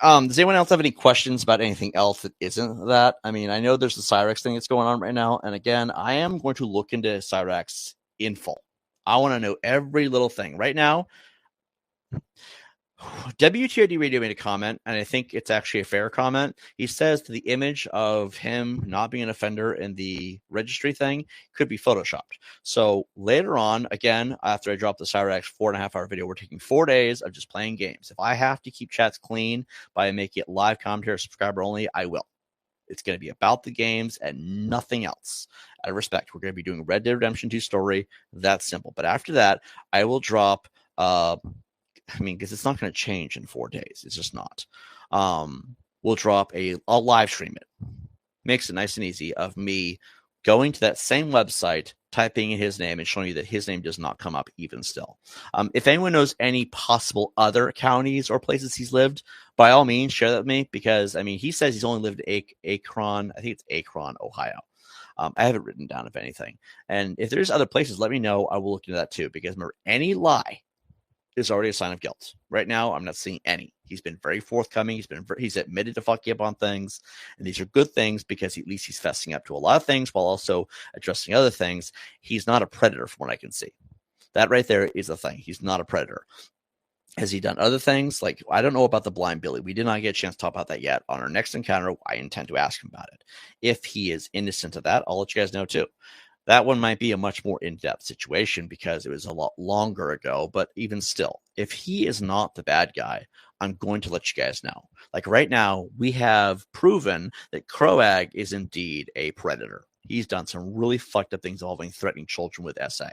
Does anyone else have any questions about anything else that isn't that? I mean, I know there's the Cyraxx thing that's going on right now, and again, I am going to look into Cyraxx in full. I want to know every little thing. Right now, WTOD Radio made a comment, and I think it's actually a fair comment. He says that the image of him not being an offender in the registry thing could be photoshopped. So later on, again, after I drop the Cyraxx 4.5-hour video, we're taking 4 days of just playing games. If I have to keep chats clean by making it live commentary subscriber only, I will. It's going to be about the games and nothing else. Out of respect, we're going to be doing Red Dead Redemption 2 story. That's simple. But after that, I will drop because it's not going to change in 4 days. It's just not. We'll drop I'll live stream it. Makes it nice and easy of me going to that same website, typing in his name, and showing you that his name does not come up even still. If anyone knows any possible other counties or places he's lived, by all means, share that with me, because, I mean, he says he's only lived in Akron. I think it's Akron, Ohio. I have it written down, if anything. And if there's other places, let me know. I will look into that too, because remember, any lie is already a sign of guilt. Right now, I'm not seeing any. He's been very forthcoming. He's admitted to fucking up on things, and these are good things because at least he's fessing up to a lot of things while also addressing other things. He's not a predator, from what I can see. That right there is a thing. He's not a predator. Has he done other things? Like, I don't know about the blind Billy. We did not get a chance to talk about that yet. On our next encounter, I intend to ask him about it. If he is innocent of that, I'll let you guys know too. That one might be a much more in-depth situation because it was a lot longer ago, but even still, if he is not the bad guy, I'm going to let you guys know. Like right now, we have proven that Croag is indeed a predator. He's done some really fucked up things involving threatening children with SA,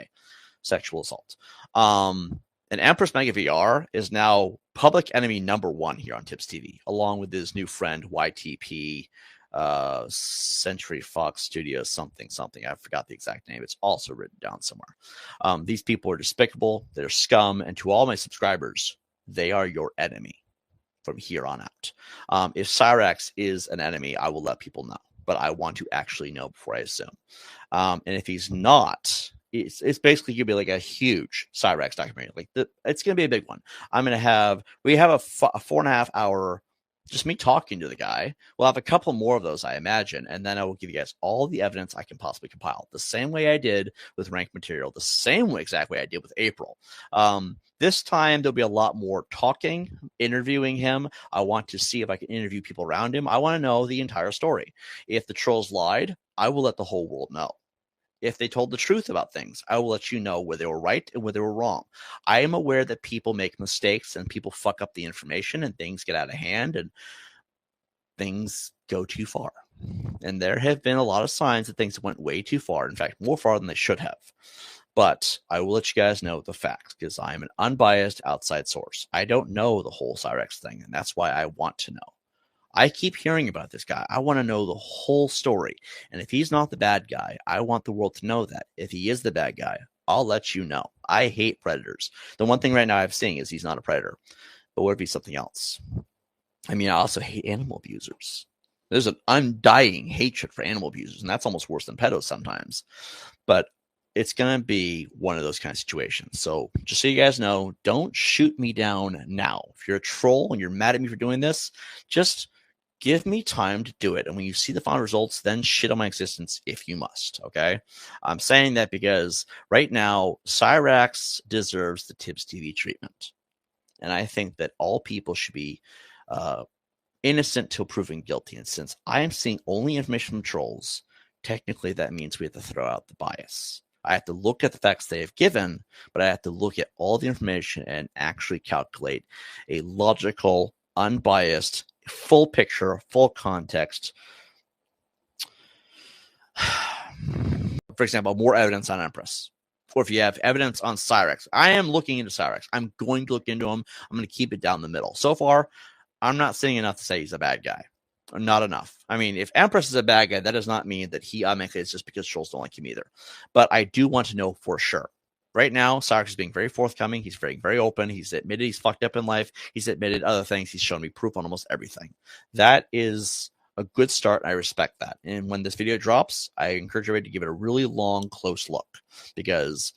sexual assault. And Empress Mega VR is now public enemy #1 here on Tibbz TV, along with his new friend YTP, Century Fox Studios, something. I forgot the exact name. It's also written down somewhere. These people are despicable. They're scum. And to all my subscribers, they are your enemy from here on out. If Cyraxx is an enemy, I will let people know. But I want to actually know before I assume. And if he's not, it's basically going to be like a huge Cyraxx documentary. It's going to be a big one. We have a 4.5-hour just me talking to the guy. We'll have a couple more of those, I imagine, and then I will give you guys all the evidence I can possibly compile, the same way I did with Rank Material, the same exact way I did with April. This time, there'll be a lot more talking, interviewing him. I want to see if I can interview people around him. I want to know the entire story. If the trolls lied, I will let the whole world know. If they told the truth about things, I will let you know where they were right and where they were wrong. I am aware that people make mistakes and people fuck up the information and things get out of hand and things go too far. And there have been a lot of signs that things went way too far. In fact, more far than they should have. But I will let you guys know the facts because I am an unbiased outside source. I don't know the whole Cyraxx thing, and that's why I want to know. I keep hearing about this guy. I want to know the whole story. And if he's not the bad guy, I want the world to know that. If he is the bad guy, I'll let you know. I hate predators. The one thing right now I'm seeing is he's not a predator. But what if he's something else? I mean, I also hate animal abusers. There's an undying hatred for animal abusers, and that's almost worse than pedos sometimes. But it's going to be one of those kind of situations. So just so you guys know, don't shoot me down now. If you're a troll and you're mad at me for doing this, just give me time to do it. And when you see the final results, then shit on my existence if you must. Okay. I'm saying that because right now, Cyraxx deserves the Tibbz TV treatment. And I think that all people should be innocent till proven guilty. And since I am seeing only information from trolls, technically that means we have to throw out the bias. I have to look at the facts they have given, but I have to look at all the information and actually calculate a logical, unbiased, full picture, full context. For example, more evidence on Empress. Or if you have evidence on Cyraxx. I am looking into Cyraxx. I'm going to look into him. I'm going to keep it down the middle. So far, I'm not seeing enough to say he's a bad guy. Not enough. I mean, if Empress is a bad guy, that does not mean that he automatically is just because trolls don't like him either. But I do want to know for sure. Right now, Cyraxx is being very forthcoming. He's very, very open. He's admitted he's fucked up in life. He's admitted other things. He's shown me proof on almost everything. That is a good start. I respect that. And when this video drops, I encourage everybody to give it a really long, close look because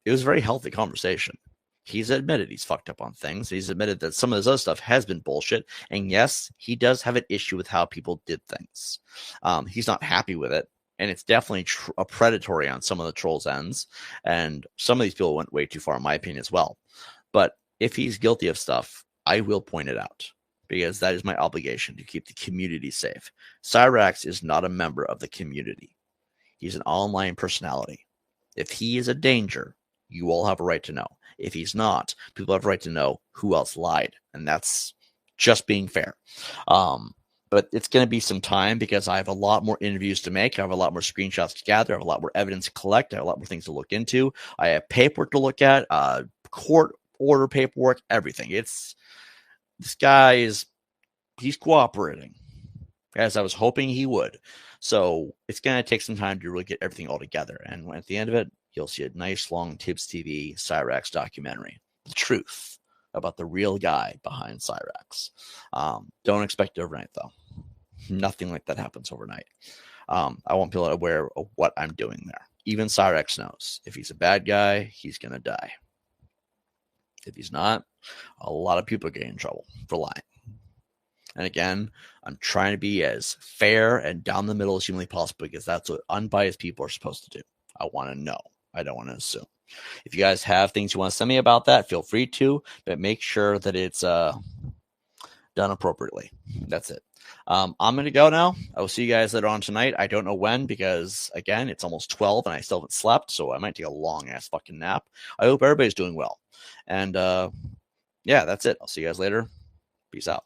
it was a very healthy conversation. He's admitted he's fucked up on things. He's admitted that some of his other stuff has been bullshit. And yes, he does have an issue with how people did things. He's not happy with it. And it's definitely a predatory on some of the trolls' ends. And some of these people went way too far, in my opinion, as well. But if he's guilty of stuff, I will point it out, because that is my obligation to keep the community safe. Cyraxx is not a member of the community. He's an online personality. If he is a danger, you all have a right to know. If he's not, people have a right to know who else lied. And that's just being fair. But it's going to be some time, because I have a lot more interviews to make. I have a lot more screenshots to gather. I have a lot more evidence to collect. I have a lot more things to look into. I have paperwork to look at, court order paperwork, everything. This guy he's cooperating, as I was hoping he would. So it's going to take some time to really get everything all together. And at the end of it, you'll see a nice long Tibbz TV Cyraxx documentary. The truth about the real guy behind Cyraxx. Don't expect it overnight, though. Nothing like that happens overnight. I want people aware of what I'm doing there. Even Cyraxx knows. If he's a bad guy, he's going to die. If he's not, a lot of people are getting in trouble for lying. And again, I'm trying to be as fair and down the middle as humanly possible, because that's what unbiased people are supposed to do. I want to know. I don't want to assume. If you guys have things you want to send me about that, feel free to, but make sure that it's done appropriately. That's it. I'm going to go now. I will see you guys later on tonight. I don't know when, because, again, it's almost 12 and I still haven't slept, so I might take a long-ass fucking nap. I hope everybody's doing well. And, yeah, that's it. I'll see you guys later. Peace out.